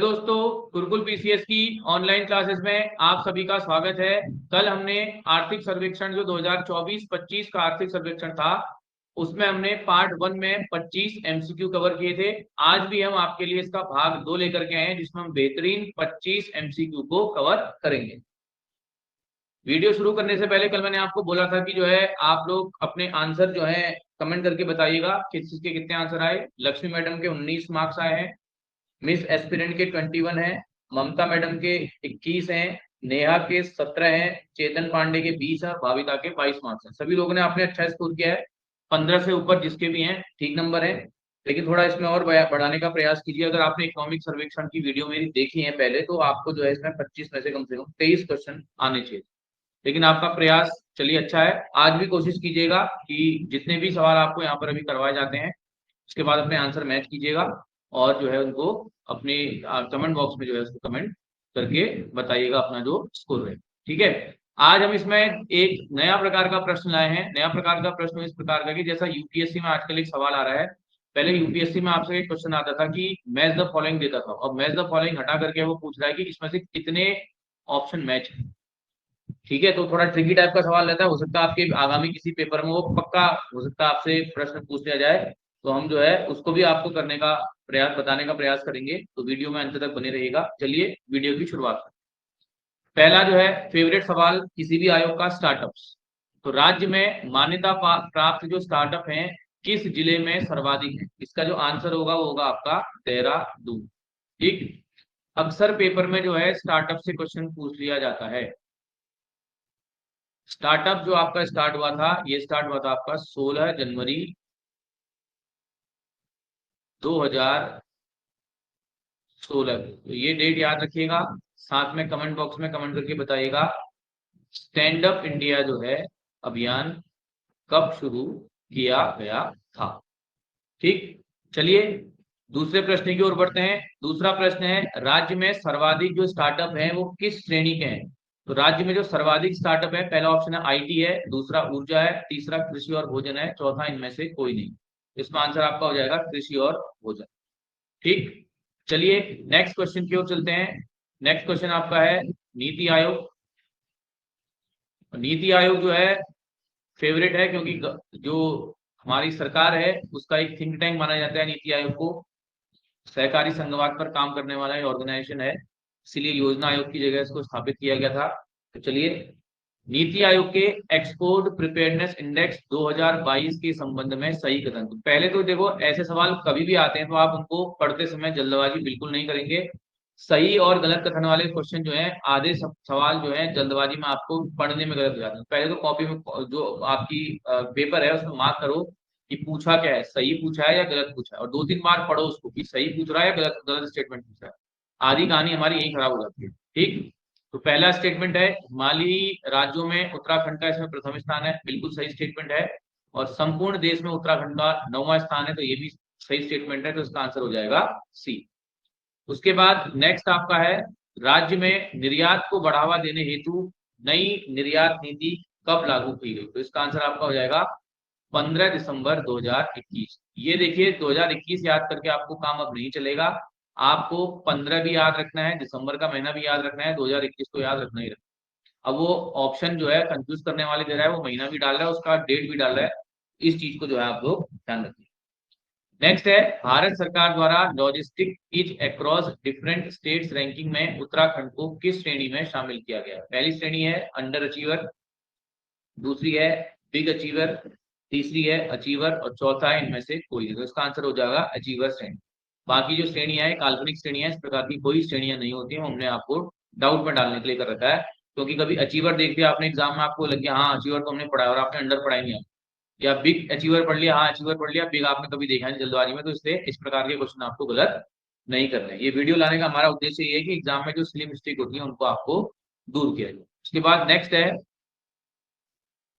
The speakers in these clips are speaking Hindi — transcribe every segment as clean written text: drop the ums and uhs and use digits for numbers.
दोस्तों, गुरुकुल पीसीएस की ऑनलाइन क्लासेस में आप सभी का स्वागत है। कल हमने आर्थिक सर्वेक्षण जो 2024-25 का आर्थिक सर्वेक्षण था, उसमें हमने पार्ट 1 में 25 एमसीक्यू कवर किए थे। आज भी हम आपके लिए इसका भाग 2 लेकर के आए हैं, जिसमें हम बेहतरीन 25 एमसीक्यू को कवर करेंगे। वीडियो शुरू करने से पहले कल मैंने आपको बोला था कि जो है आप लोग अपने आंसर जो है कमेंट करके बताइएगा किस चीज के कितने आंसर आए। लक्ष्मी मैडम के 19 मार्क्स आए हैं, मिस एस्पिरेंट के 21 हैं, ममता मैडम के 21 हैं, नेहा के 17 हैं, चेतन पांडे के 20 हैं, भाविता के 22 मार्क्स हैं। सभी लोगों ने आपने अच्छा स्कोर किया है। 15 से ऊपर जिसके भी हैं ठीक नंबर है, लेकिन थोड़ा इसमें और बढ़ाने का प्रयास कीजिए। अगर आपने इकोनॉमिक सर्वेक्षण की वीडियो मेरी देखी है पहले, तो आपको जो है इसमें 25 में से कम 23 क्वेश्चन आने चाहिए। लेकिन आपका प्रयास चलिए अच्छा है। आज भी कोशिश कीजिएगा कि जितने भी सवाल आपको यहाँ पर अभी करवाए जाते हैं, उसके बाद अपने आंसर मैच कीजिएगा और जो है उनको अपने कमेंट बॉक्स में जो है उसको कमेंट करके बताइएगा अपना जो स्कोर है। ठीक है। आज हम इसमें एक नया प्रकार का प्रश्न लाए हैं। नया प्रकार का प्रश्न इस प्रकार का कि जैसा यूपीएससी में आजकल एक सवाल आ रहा है, पहले यूपीएससी में आपसे एक क्वेश्चन आता था कि मैच द फॉलोइंग देता था, और मैच द फॉलोइंग हटा करके वो पूछ रहा है कि इसमें से कितने ऑप्शन मैच है। ठीक है, तो थोड़ा ट्रिकी टाइप का सवाल रहता है। हो सकता है आपके आगामी किसी पेपर में वो पक्का हो सकता है आपसे प्रश्न पूछ लिया जाए, तो हम जो है उसको भी आपको करने का प्रयास बताने का प्रयास करेंगे। तो वीडियो में अंत तक बने रहेगा। चलिए वीडियो की शुरुआत करें। पहला जो है फेवरेट सवाल किसी भी आयोग का, स्टार्टअप्स। तो राज्य में मान्यता प्राप्त जो स्टार्टअप हैं किस जिले में सर्वाधिक है? इसका जो आंसर होगा वो होगा आपका देहरादून। ठीक। अक्सर पेपर में जो है स्टार्टअप से क्वेश्चन पूछ लिया जाता है। स्टार्टअप जो आपका स्टार्ट हुआ था, ये स्टार्ट हुआ था आपका 16 जनवरी 2016। तो ये डेट याद रखिएगा। साथ में कमेंट बॉक्स में कमेंट करके बताइएगा स्टैंड अप इंडिया जो है अभियान कब शुरू किया गया था। ठीक। चलिए दूसरे प्रश्न की ओर बढ़ते हैं। दूसरा प्रश्न है राज्य में सर्वाधिक जो स्टार्टअप हैं वो किस श्रेणी के हैं? तो राज्य में जो सर्वाधिक स्टार्टअप है, पहला ऑप्शन है आईटी है, दूसरा ऊर्जा है, तीसरा कृषि और भोजन है, चौथा इनमें से कोई नहीं। इसका आंसर आपका हो जाएगा कृषि और भोजन। ठीक। चलिए नेक्स्ट क्वेश्चन की ओर चलते हैं। नेक्स्ट क्वेश्चन आपका है नीति आयोग। नीति आयोग जो है फेवरेट है, क्योंकि जो हमारी सरकार है उसका एक थिंक टैंक माना जाता है नीति आयोग को। सहकारी संघवाद पर काम करने वाला ऑर्गेनाइजेशन है, इसीलिए योजना आयोग की जगह इसको स्थापित किया गया था। तो चलिए नीति आयोग के एक्सपोर्ट प्रिपेयरनेस इंडेक्स 2022 के संबंध में सही कथन। तो पहले तो देखो, ऐसे सवाल कभी भी आते हैं तो आप उनको पढ़ते समय जल्दबाजी बिल्कुल नहीं करेंगे। सही और गलत कथन वाले क्वेश्चन जो है, आधे सवाल जो है जल्दबाजी में आपको पढ़ने में गलत हो जाते हैं। पहले तो कॉपी में जो आपकी पेपर है उसमें मार्क करो कि पूछा क्या है, सही पूछा है या गलत पूछा है, और 2-3 बार पढ़ो उसको कि सही पूछ रहा है या गलत गलत स्टेटमेंट पूछ रहा है। आधी कहानी हमारी यही खराब हो जाती है। ठीक। तो पहला स्टेटमेंट है हिमालयी राज्यों में उत्तराखंड का इसमें प्रथम स्थान है, बिल्कुल सही स्टेटमेंट है। और संपूर्ण देश में उत्तराखंड का 9वां स्थान है, तो ये भी सही स्टेटमेंट है। तो इसका आंसर हो जाएगा सी। उसके बाद नेक्स्ट आपका है राज्य में निर्यात को बढ़ावा देने हेतु नई निर्यात नीति कब लागू की गई? तो इसका आंसर आपका हो जाएगा 15 दिसंबर 2021। ये देखिए 2021 याद करके आपको काम अब नहीं चलेगा। आपको 15 भी याद रखना है, दिसंबर का महीना भी याद रखना है, 2021 को याद रखना ही रखना। अब वो ऑप्शन जो है कंफ्यूज करने वाले दे रहा है, वो महीना भी डाल रहा है, उसका डेट भी डाल रहा है। इस चीज को जो है आप लोग ध्यान रखिए। नेक्स्ट है भारत सरकार द्वारा logistic is across different states ranking में उत्तराखंड को किस श्रेणी में शामिल किया गया है? पहली श्रेणी है अंडर अचीवर, दूसरी है बिग अचीवर, तीसरी है अचीवर, और चौथा है इनमें से कोई। तो इसका आंसर हो जाएगा अचीवर श्रेणी। बाकी जो श्रेणियां है काल्पनिक श्रेणियां, इस प्रकार की कोई श्रेणियां नहीं होती हैं, हमने आपको डाउट में डालने के लिए कर रखा है। क्योंकि कभी अचीवर देख लिया आपने एग्जाम में, आपको लग गया हाँ अचीवर तो हमने पढ़ा और आपने अंडर पढ़ाई नहीं, या बिग अचीवर पढ़ लिया, हाँ अचीवर पढ़ लिया, बिग आपने कभी देखा नहीं जल्दबाजी में। तो इसलिए इस प्रकार के क्वेश्चन आपको गलत नहीं करने। ये वीडियो लाने का हमारा उद्देश्य ये है कि एग्जाम में जो सिली मिस्टेक होती है उनको आपको दूर किया जाए। उसके बाद नेक्स्ट है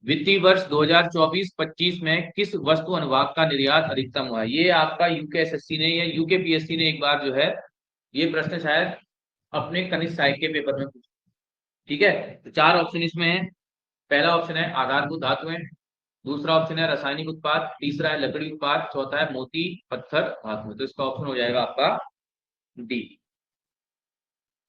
वित्तीय वर्ष 2024-25 में किस वस्तु अनुभाग का निर्यात अधिकतम हुआ? ये आपका यूकेएसएससी ने या यूकेपीएससी ने एक बार जो है ये प्रश्न शायद अपने कनिष्ठ सहायक के पेपर में पूछा। ठीक है। तो 4 ऑप्शन इसमें है। पहला ऑप्शन है आधारभूत धातुएं, दूसरा ऑप्शन है रासायनिक उत्पाद, तीसरा है लकड़ी उत्पाद, चौथा है मोती पत्थर धातु। तो इसका ऑप्शन हो जाएगा आपका डी।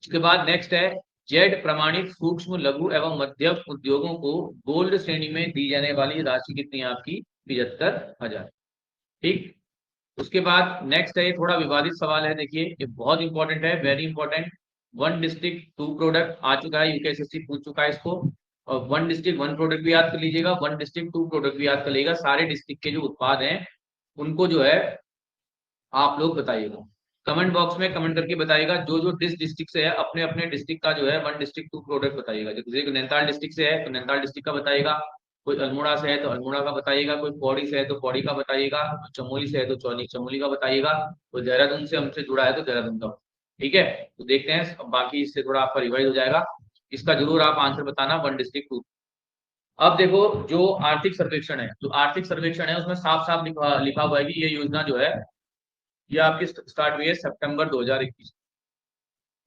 उसके बाद नेक्स्ट है जेड प्रमाणित सूक्ष्म लघु एवं मध्यम उद्योगों को गोल्ड श्रेणी में दी जाने वाली राशि कितनी है आपकी? 75,000। ठीक। उसके बाद नेक्स्ट है, ये थोड़ा विवादित सवाल है, देखिए ये बहुत इंपॉर्टेंट है, very important. One district two product आ चुका है, यूकेएसएससी पूछ चुका है इसको। और वन डिस्ट्रिक्ट वन प्रोडक्ट भी याद कर लीजिएगा, वन डिस्ट्रिक्ट टू प्रोडक्ट भी याद कर लीजिएगा। सारे डिस्ट्रिक्ट के जो उत्पाद हैं उनको जो है आप लोग बताइएगा, कमेंट बॉक्स में कमेंट करके बताइएगा। जो जो जिस डिस्ट्रिक्ट से है अपने अपने डिस्ट्रिक्ट का जो है वन डिस्ट्रिक्ट टू प्रोडक्ट बताइएगा। जैसे नैनीताल डिस्ट्रिक्ट से है तो नैनीताल डिस्ट्रिक्ट का बताइएगा, कोई अल्मोड़ा से है तो अल्मोड़ा का बताइएगा, कोई पौड़ी से है तो पौड़ी का बताइएगा, चमोली से है तो चमोली का बताइएगा, कोई देहरादून से हमसे जुड़ा है तो देहरादून का। ठीक है, तो देखते हैं, बाकी इससे थोड़ा आपका रिवाइज हो जाएगा। इसका जरूर आप आंसर बताना, वन डिस्ट्रिक्ट टू। अब देखो, जो आर्थिक सर्वेक्षण है, जो आर्थिक सर्वेक्षण है उसमें साफ साफ लिखा हुआ है कि ये योजना जो है ये आपकी स्टार्ट हुई है सितंबर 2021,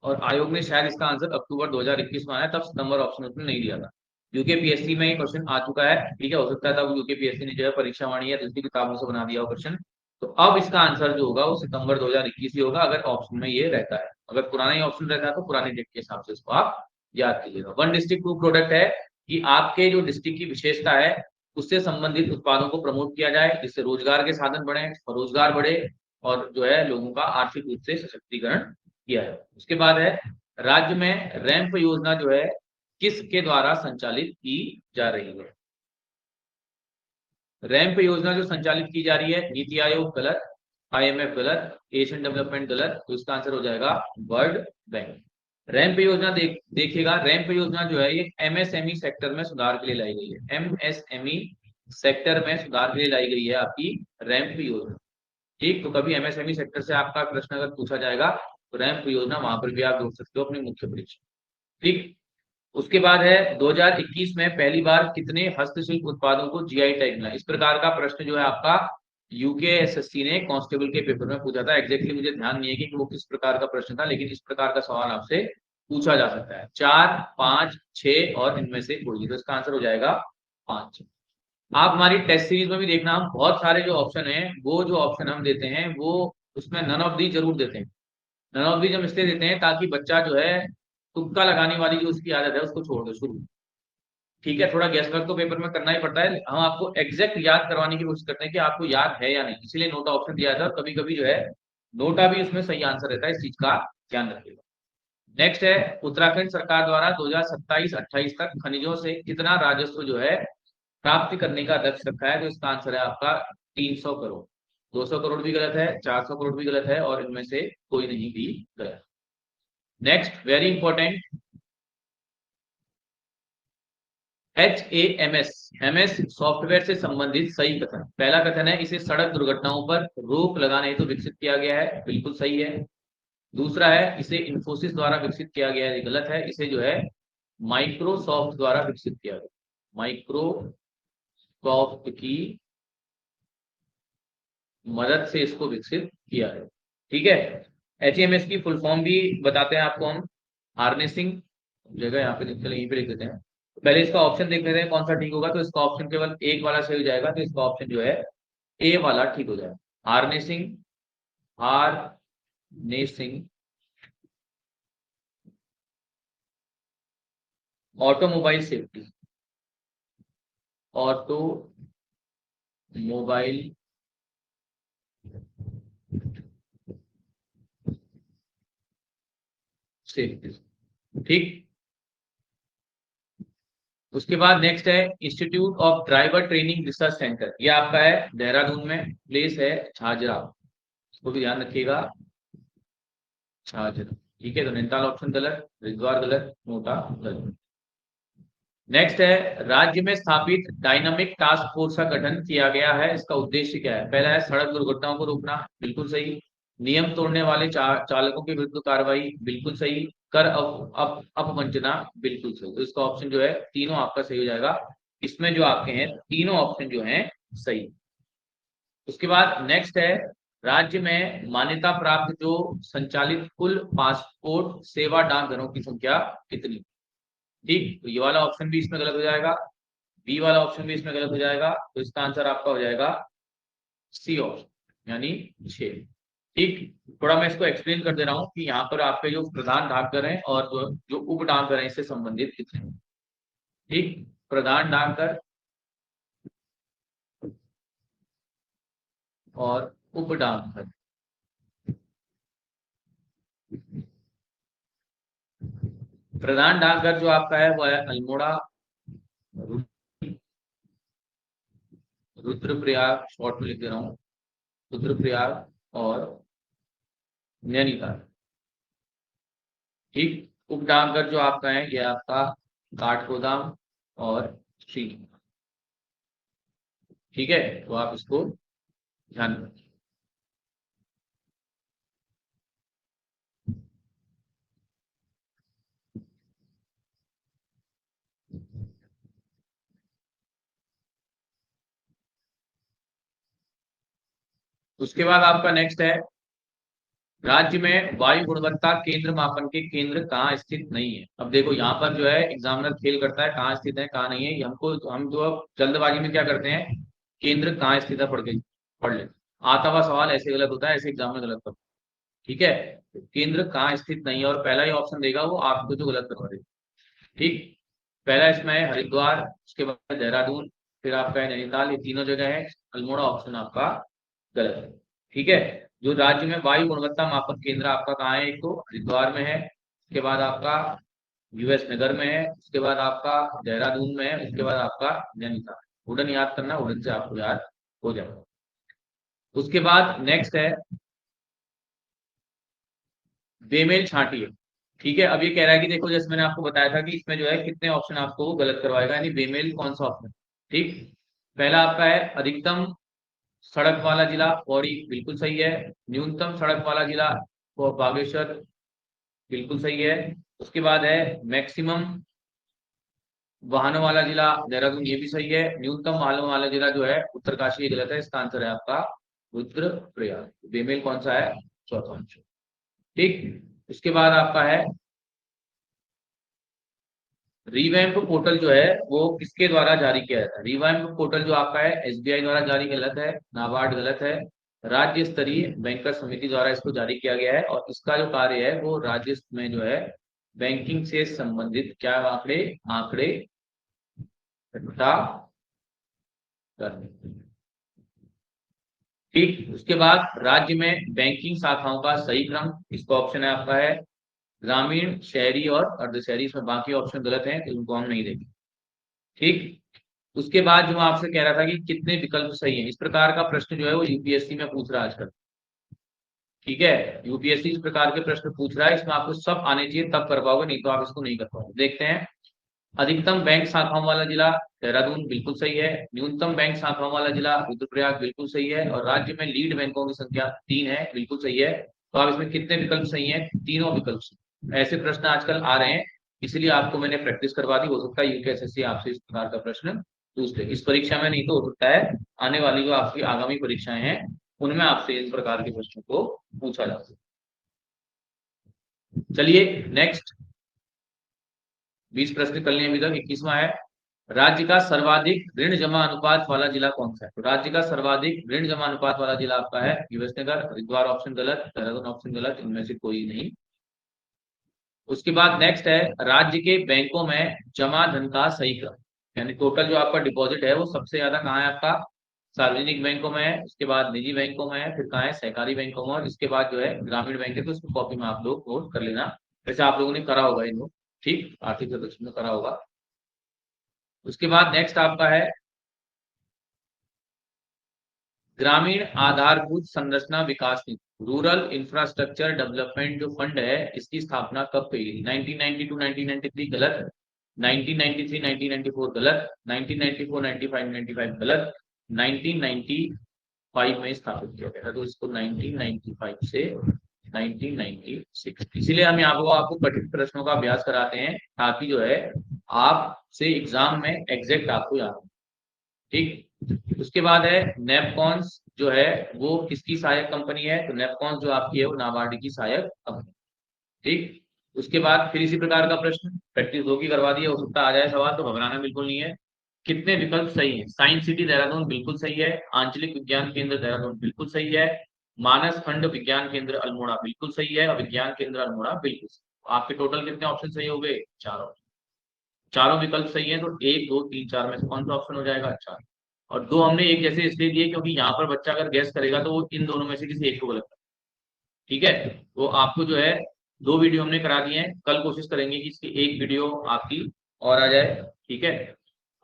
और आयोग ने शायद इसका आंसर अक्टूबर 2021 में आया, तब सितंबर ऑप्शन उसने नहीं दिया था। यूकेपीएससी में ये क्वेश्चन आ चुका है, ठीक है, हो सकता था यूकेपीएससी ने जो है परीक्षा वाणी या दूसरी किताबों से बना दिया हो क्वेश्चन। तो अब इसका आंसर जो होगा वो सितंबर 2021 ही होगा, अगर ऑप्शन में ये रहता है। अगर पुराना ही ऑप्शन रहता है तो पुराने डेट के हिसाब से इसको आप याद कीजिएगा। वन डिस्ट्रिक्ट टू प्रोडक्ट है कि आपके जो डिस्ट्रिक्ट की विशेषता है उससे संबंधित उत्पादों को प्रमोट किया जाए, जिससे रोजगार के साधन बढ़े, रोजगार बढ़े, और जो है लोगों का आर्थिक रूप से सशक्तिकरण किया है। उसके बाद है, राज्य में रैंप योजना जो है किसके द्वारा संचालित की जा रही है? रैंप योजना जो संचालित की जा रही है, नीति आयोग गलत, आईएमएफ गलत, एशियन डेवलपमेंट गलत, तो इसका आंसर हो जाएगा वर्ल्ड बैंक। रैंप योजना देखिएगा, रैंप योजना जो है ये एमएसएमई सेक्टर में सुधार के लिए लाई गई है। एमएसएमई सेक्टर में सुधार के लिए लाई गई है आपकी रैंप योजना। ठीक, तो कभी एमएसएमई सेक्टर से आपका प्रश्न अगर पूछा जाएगा तो रैंप योजना वहां पर भी आप जोड़ सकते हो अपनी मुख्य परीक्षा। ठीक। उसके बाद है 2021 में पहली बार कितने हस्तशिल्प उत्पादों को जीआई टैग मिला? इस प्रकार का प्रश्न जो है आपका यूकेएसएससी ने कांस्टेबल के पेपर में पूछा था। एग्जैक्टली मुझे ध्यान नहीं है कि वो किस प्रकार का प्रश्न था, लेकिन इस प्रकार का सवाल आपसे पूछा जा सकता है। 4, 5, 6 और इनमें से कोई, तो इसका आंसर हो जाएगा 5। आप हमारी टेस्ट सीरीज में भी देखना, हम बहुत सारे जो ऑप्शन है वो जो ऑप्शन हम देते हैं वो उसमें नन ऑफ दी जरूर देते हैं। नन ऑफ दी हम इसलिए देते हैं ताकि बच्चा जो है तुक्का लगाने वाली जो उसकी आदत है उसको छोड़ दे शुरू। ठीक है, थोड़ा गैस वर्क तो पेपर में करना ही पड़ता है, हम आपको एग्जैक्ट याद करवाने की कोशिश करते हैं कि आपको याद है या नहीं, इसलिए नोटा ऑप्शन दिया था। कभी कभी जो है नोटा भी उसमें सही आंसर रहता है, इस चीज का ध्यान रखिएगा। नेक्स्ट है, उत्तराखंड सरकार द्वारा 2027-28 तक खनिजों से कितना राजस्व जो है प्राप्त करने का लक्ष्य रखा है? तो इसका आंसर है आपका 300 करोड़। 200 करोड़ भी गलत है, 400 करोड़ भी गलत है, और इनमें से कोई नहीं भी गलत। Next, very important, MS software से संबंधित सही कथन। पहला कथन है, इसे सड़क दुर्घटनाओं पर रोक लगाने हेतु विकसित किया गया है, बिल्कुल सही है। दूसरा है, इसे इंफोसिस द्वारा विकसित किया गया है, ये गलत है। इसे जो है माइक्रोसॉफ्ट द्वारा विकसित किया गया, माइक्रोसॉफ्ट की मदद से इसको विकसित किया है। ठीक है, एचएमएस की फुल फॉर्म भी बताते हैं आपको हम। हार्नेसिंग जगह यहाँ पे चले यहीं पे लिख देते हैं। तो पहले इसका ऑप्शन देख लेते हैं कौन सा ठीक होगा। तो इसका ऑप्शन केवल एक वाला सही हो जाएगा, तो इसका ऑप्शन जो है ए वाला ठीक हो जाएगा। Harnessing, harnessing automobile safety, automobile safety. ठीक। उसके बाद नेक्स्ट है, institute of driver training research centre, ये आपका है देहरादून में, प्लेस है झाझरा, इसको भी ध्यान रखिएगा, झाझरा। ठीक है, तो नैनीताल ऑप्शन गलत, हरिद्वार गलत, नोटा गलत। नेक्स्ट है, राज्य में स्थापित डायनामिक टास्क फोर्स का गठन किया गया है, इसका उद्देश्य क्या है? पहला है सड़क दुर्घटनाओं को रोकना, बिल्कुल सही। नियम तोड़ने वाले चालकों के विरुद्ध कार्रवाई, बिल्कुल सही। कर अपवंचना, बिल्कुल सही। तो इसका ऑप्शन जो है तीनों आपका सही हो जाएगा। इसमें जो आपके हैं तीनों ऑप्शन जो हैं सही। उसके बाद नेक्स्ट है, राज्य में मान्यता प्राप्त जो संचालित कुल पासपोर्ट सेवा डाकघरों की संख्या कितनी? ठीक, तो ये वाला ऑप्शन भी इसमें गलत हो जाएगा, बी वाला ऑप्शन भी इसमें गलत हो जाएगा, तो इसका आंसर आपका हो जाएगा सी ऑप्शन, यानी 6। ठीक, थोड़ा मैं इसको एक्सप्लेन कर दे रहा हूँ कि यहाँ पर आपके जो प्रधान डाकघर हैं और जो उप डाकघर हैं इससे संबंधित कितने हैं। ठीक, प्रधान डाकघर और उप डाकघर। प्रधान डाकघर जो आपका है वो है अल्मोड़ा, रुद्रप्रयाग, शॉर्ट में लिख दे रहा हूँ, रुद्रप्रयाग और नैनीताल। ठीक, उप डाकघर जो आपका है ये आपका काठगोदाम और श्री। ठीक है, तो आप इसको ध्यान रखें। उसके बाद आपका नेक्स्ट है, राज्य में वायु गुणवत्ता केंद्र मापन के केंद्र कहाँ स्थित नहीं है। अब देखो यहाँ पर जो है एग्जामिनर खेल करता है कहाँ स्थित है कहाँ नहीं है, ये हमको हम जो अब जल्दबाजी में क्या करते हैं, केंद्र कहाँ स्थित है पढ़ ले। आता हुआ सवाल ऐसे गलत होता है, ऐसे एग्जाम में गलत करता है। ठीक है, तो केंद्र कहाँ स्थित नहीं है और पहला ही ऑप्शन देगा वो आपको जो गलत करवा देगा। ठीक, पहला इसमें है हरिद्वार, उसके बाद देहरादून, फिर आपका है नैनीताल, ये तीनों जगह है। अल्मोड़ा ऑप्शन आपका गलत है। ठीक है, जो राज्य में वायु गुणवत्ता मापन केंद्र आपका कहाँ है, एक तो हरिद्वार में है, उसके बाद आपका यूएस नगर में है, उसके बाद आपका देहरादून में है, उसके बाद आपका नैनीताल। उड़न याद करना, उड़न से आपको याद हो जाएगा। उसके बाद नेक्स्ट है बेमेल छांटिए। ठीक है, अब ये कह रहा है कि देखो जैसे मैंने आपको बताया था कि इसमें जो है कितने ऑप्शन आपको गलत करवाएगा, यानी बेमेल कौन सा ऑप्शन। ठीक, पहला आपका है अधिकतम सड़क वाला जिला पौड़ी, बिल्कुल सही है। न्यूनतम सड़क वाला जिला वो बागेश्वर, बिल्कुल सही है। उसके बाद है मैक्सिमम वाहनों वाला जिला देहरादून, ये भी सही है। न्यूनतम वाहनों वाला जिला जो है उत्तरकाशी, ये गलत है। इसका आंसर है आपका रुद्रप्रयाग। बेमेल कौन सा है, चौथा ऑप्शन। ठीक, उसके बाद आपका है रिवैम्प पोर्टल जो है वो किसके द्वारा जारी किया जाता है। रिवैम्प पोर्टल जो आपका है एसबीआई द्वारा जारी, गलत है। नाबार्ड, गलत है। राज्य स्तरीय बैंकर समिति द्वारा इसको जारी किया गया है और इसका जो कार्य है वो राज्य में जो है बैंकिंग से संबंधित क्या आंकड़े आंकड़े इकट्ठा करने। ठीक, उसके बाद राज्य में बैंकिंग शाखाओं का सही क्रम, इसका ऑप्शन है आपका है ग्रामीण, शहरी और अर्धशहरी। इसमें बाकी ऑप्शन गलत हैं तो इनको हम नहीं देंगे। ठीक, उसके बाद जो मैं आपसे कह रहा था कि कितने विकल्प सही हैं, इस प्रकार का प्रश्न जो है वो यूपीएससी में पूछ रहा है आजकल। ठीक है, यूपीएससी इस प्रकार के प्रश्न पूछ रहा है, इसमें आपको सब आने चाहिए तब कर पाओगे, नहीं तो आप इसको नहीं कर पाओगे। देखते हैं, अधिकतम बैंक शाखाओं वाला जिला देहरादून, बिल्कुल सही है। न्यूनतम बैंक शाखाओं वाला जिला रुद्रप्रयाग, बिल्कुल सही है। और राज्य में लीड बैंकों की संख्या 3 है, बिल्कुल सही है। तो आप इसमें कितने विकल्प सही हैं, तीनों विकल्प सही। ऐसे प्रश्न आजकल आ रहे हैं, इसलिए आपको मैंने प्रैक्टिस करवा दी। हो सकता है यूपीएससी आपसे इस प्रकार का प्रश्न पूछ ले इस परीक्षा में, नहीं तो हो सकता है आने वाली जो आपकी आगामी परीक्षाएं हैं उनमें आपसे इस प्रकार के प्रश्नों को पूछा जा सकता है। चलिए नेक्स्ट, 20 प्रश्न कर लिए अभी तक, 21वां है, राज्य का सर्वाधिक ऋण जमा अनुपात वाला जिला कौन सा है। तो राज्य का सर्वाधिक ऋण जमा अनुपात वाला जिला आपका है यूएस नगर, हरिद्वार ऑप्शन गलत, देहरादून ऑप्शन गलत, इनमें से कोई नहीं। उसके बाद नेक्स्ट है राज्य के बैंकों में जमा धन का सही क्रम, यानी टोटल जो आपका डिपॉजिट है वो सबसे ज्यादा कहाँ है आपका, सार्वजनिक बैंकों में है, उसके बाद निजी बैंकों में है, फिर कहाँ है सहकारी बैंकों में, और इसके बाद जो है ग्रामीण बैंक है। तो उसको कॉपी में आप लोग नोट कर लेना, वैसे आप लोगों ने करा होगा इन लोग। ठीक, आर्थिक सर्वेक्षण में करा होगा। उसके बाद नेक्स्ट आपका है ग्रामीण आधारभूत संरचना विकास निधि, रूरल इंफ्रास्ट्रक्चर डेवलपमेंट जो फंड है इसकी स्थापना कब हुई थी। 1992 1993 गलत, 1993 1994 गलत, 1994 95 95 गलत, 1995 में स्थापित किया गया था। तो इसको 1995 से 1996, इसीलिए हम यहाँ पर आपको कठिन प्रश्नों का अभ्यास कराते हैं ताकि जो है आपसे एग्जाम में एग्जैक्ट आपको याद हो। ठीक, उसके बाद है नेपकॉन्स जो है वो किसकी सहायक कंपनी है। तो नेपकॉन्स जो आपकी है वो नाबार्ड की सहायक कंपनी। ठीक, उसके बाद फिर इसी प्रकार का प्रश्न प्रैक्टिस दो की करवा दिया, हो सकता आ जाए सवाल, तो घबराना बिल्कुल नहीं है। कितने विकल्प सही है, साइंस सिटी देहरादून बिल्कुल सही है, आंचलिक विज्ञान केंद्र देहरादून बिल्कुल सही है, मानस खंड विज्ञान केंद्र अल्मोड़ा बिल्कुल सही है, और विज्ञान केंद्र अल्मोड़ा बिल्कुल सही। आपके टोटल कितने ऑप्शन सही हो गए? चारों। चारों विकल्प सही है, तो 1 2 3 4 में से कौन सा ऑप्शन हो जाएगा? 4। और दो हमने एक जैसे इसलिए दिए क्योंकि यहाँ पर बच्चा अगर गैस करेगा तो वो इन दोनों में से किसी एक को गलत करेगा। ठीक है, तो आपको जो है 2 वीडियो हमने करा दिए हैं, कल कोशिश करेंगे कि इसकी एक वीडियो आपकी और आ जाए। ठीक है,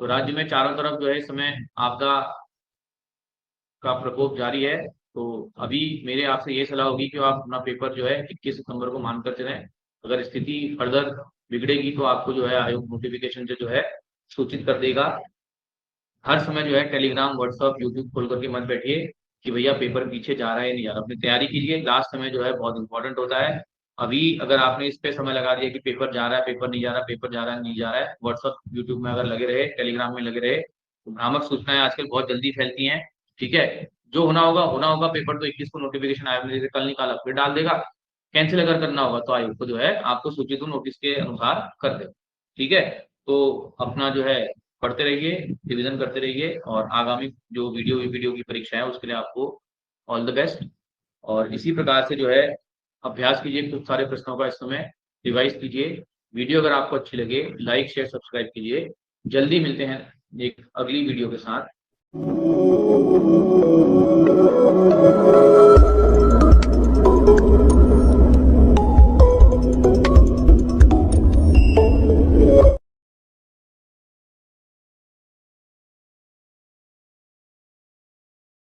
तो राज्य में चारों तरफ जो है इस समय आपदा का प्रकोप जारी है। तो अभी मेरे आपसे ये सलाह होगी कि आप अपना पेपर जो है 21 सितंबर को मानकर चलें। अगर स्थिति फर्दर बिगड़ेगी तो आपको जो है आयोग नोटिफिकेशन से जो है सूचित कर देगा। हर समय जो है टेलीग्राम, व्हाट्सअप, यूट्यूब खोल करके मत बैठिए कि भैया पेपर पीछे जा रहा है नहीं जा रहा। अपनी तैयारी कीजिए, लास्ट समय जो है बहुत इंपॉर्टेंट होता है। अभी अगर आपने इस पे समय लगा दिया कि पेपर जा रहा है, पेपर नहीं जा रहा, पेपर जा रहा है नहीं जा रहा है, व्हाट्सअप यूट्यूब में अगर लगे रहे, टेलीग्राम में लगे रहे, तो भ्रामक सूचनाएं आजकल बहुत जल्दी फैलती हैं। ठीक है, जो होना होगा होना होगा। पेपर तो 21 को नोटिफिकेशन आयोग ने जैसे कल निकाला फिर डाल देगा। कैंसिल अगर करना होगा तो आयोग को जो है आपको सूचित नोटिस के अनुसार कर देगा। ठीक है, तो अपना जो है पढ़ते रहिए, रिवीजन करते रहिए, और आगामी जो वीडियो की परीक्षा है उसके लिए आपको ऑल द बेस्ट। और इसी प्रकार से जो है अभ्यास कीजिए, खूब सारे प्रश्नों का इस समय रिवाइज कीजिए। वीडियो अगर आपको अच्छी लगे, लाइक शेयर सब्सक्राइब कीजिए। जल्दी मिलते हैं एक अगली वीडियो के साथ।